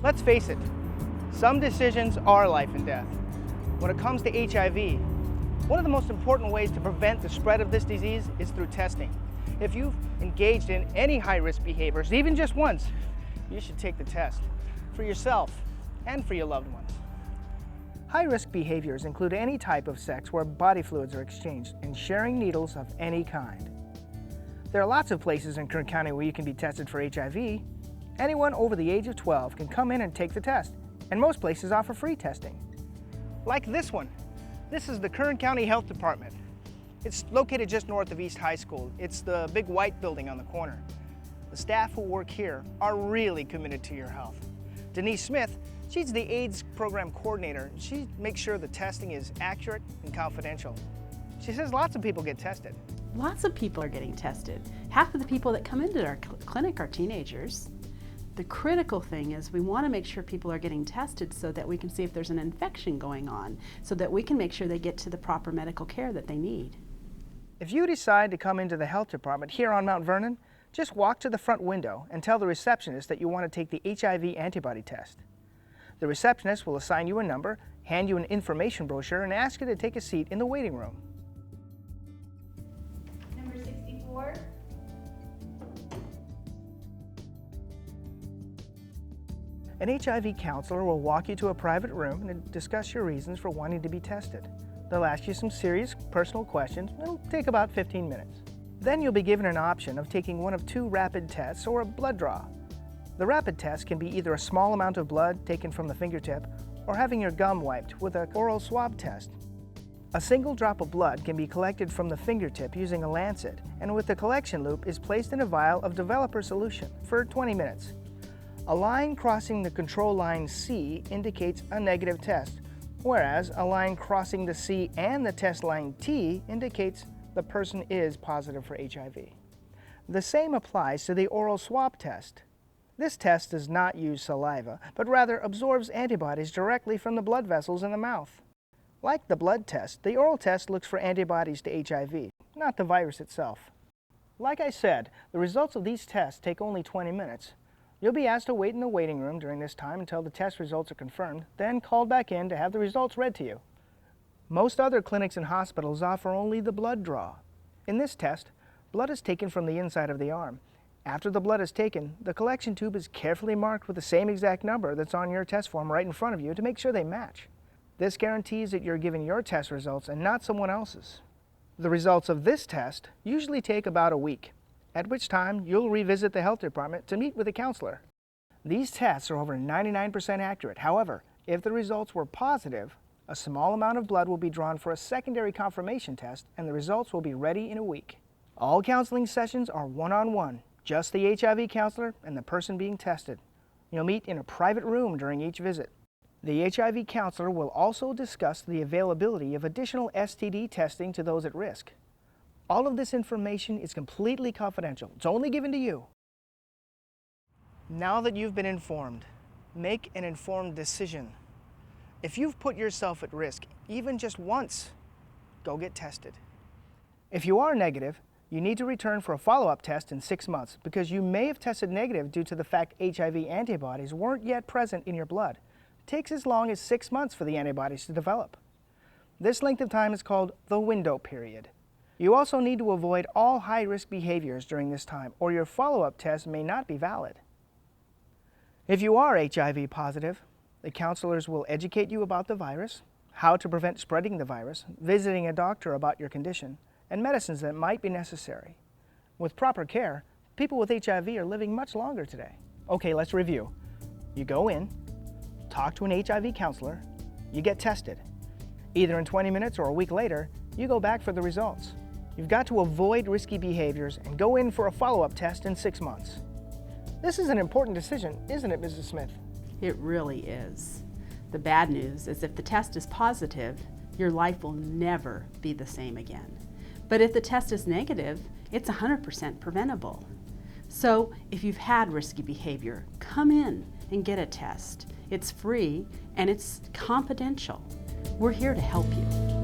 Let's face it, some decisions are life and death. When it comes to HIV, one of the most important ways to prevent the spread of this disease is through testing. If you've engaged in any high-risk behaviors, even just once, you should take the test for yourself and for your loved ones. High-risk behaviors include any type of sex where body fluids are exchanged and sharing needles of any kind. There are lots of places in Kern County where you can be tested for HIV. Anyone over the age of 12 can come in and take the test, and most places offer free testing. Like this one. This is the Kern County Health Department. It's located just north of East High School. It's the big white building on the corner. The staff who work here are really committed to your health. Denise Smith, she's the AIDS program coordinator. She makes sure the testing is accurate and confidential. She says lots of people get tested. Lots of people are getting tested. Half of the people that come into our clinic are teenagers. The critical thing is we want to make sure people are getting tested so that we can see if there's an infection going on, so that we can make sure they get to the proper medical care that they need. If you decide to come into the health department here on Mount Vernon, just walk to the front window and tell the receptionist that you want to take the HIV antibody test. The receptionist will assign you a number, hand you an information brochure, and ask you to take a seat in the waiting room. Number 64. An HIV counselor will walk you to a private room and discuss your reasons for wanting to be tested. They'll ask you some serious personal questions. It'll take about 15 minutes. Then you'll be given an option of taking one of two rapid tests or a blood draw. The rapid test can be either a small amount of blood taken from the fingertip or having your gum wiped with an oral swab test. A single drop of blood can be collected from the fingertip using a lancet, and with the collection loop is placed in a vial of developer solution for 20 minutes. A line crossing the control line C indicates a negative test, whereas a line crossing the C and the test line T indicates the person is positive for HIV. The same applies to the oral swab test. This test does not use saliva, but rather absorbs antibodies directly from the blood vessels in the mouth. Like the blood test, the oral test looks for antibodies to HIV, not the virus itself. Like I said, the results of these tests take only 20 minutes. You'll be asked to wait in the waiting room during this time until the test results are confirmed, then called back in to have the results read to you. Most other clinics and hospitals offer only the blood draw. In this test, blood is taken from the inside of the arm. After the blood is taken, the collection tube is carefully marked with the same exact number that's on your test form right in front of you to make sure they match. This guarantees that you're given your test results and not someone else's. The results of this test usually take about a week, at which time you'll revisit the health department to meet with a counselor. These tests are over 99% accurate. However, if the results were positive, a small amount of blood will be drawn for a secondary confirmation test, and the results will be ready in a week. All counseling sessions are one-on-one, just the HIV counselor and the person being tested. You'll meet in a private room during each visit. The HIV counselor will also discuss the availability of additional STD testing to those at risk. All of this information is completely confidential. It's only given to you. Now that you've been informed, make an informed decision. If you've put yourself at risk, even just once, go get tested. If you are negative, you need to return for a follow-up test in 6 months because you may have tested negative due to the fact HIV antibodies weren't yet present in your blood. It takes as long as 6 months for the antibodies to develop. This length of time is called the window period. You also need to avoid all high-risk behaviors during this time, or your follow-up test may not be valid. If you are HIV positive, the counselors will educate you about the virus, how to prevent spreading the virus, visiting a doctor about your condition, and medicines that might be necessary. With proper care, people with HIV are living much longer today. Okay, let's review. You go in, talk to an HIV counselor, you get tested. Either in 20 minutes or a week later, you go back for the results. You've got to avoid risky behaviors and go in for a follow-up test in 6 months. This is an important decision, isn't it, Mrs. Smith? It really is. The bad news is if the test is positive, your life will never be the same again. But if the test is negative, it's 100% preventable. So if you've had risky behavior, come in and get a test. It's free and it's confidential. We're here to help you.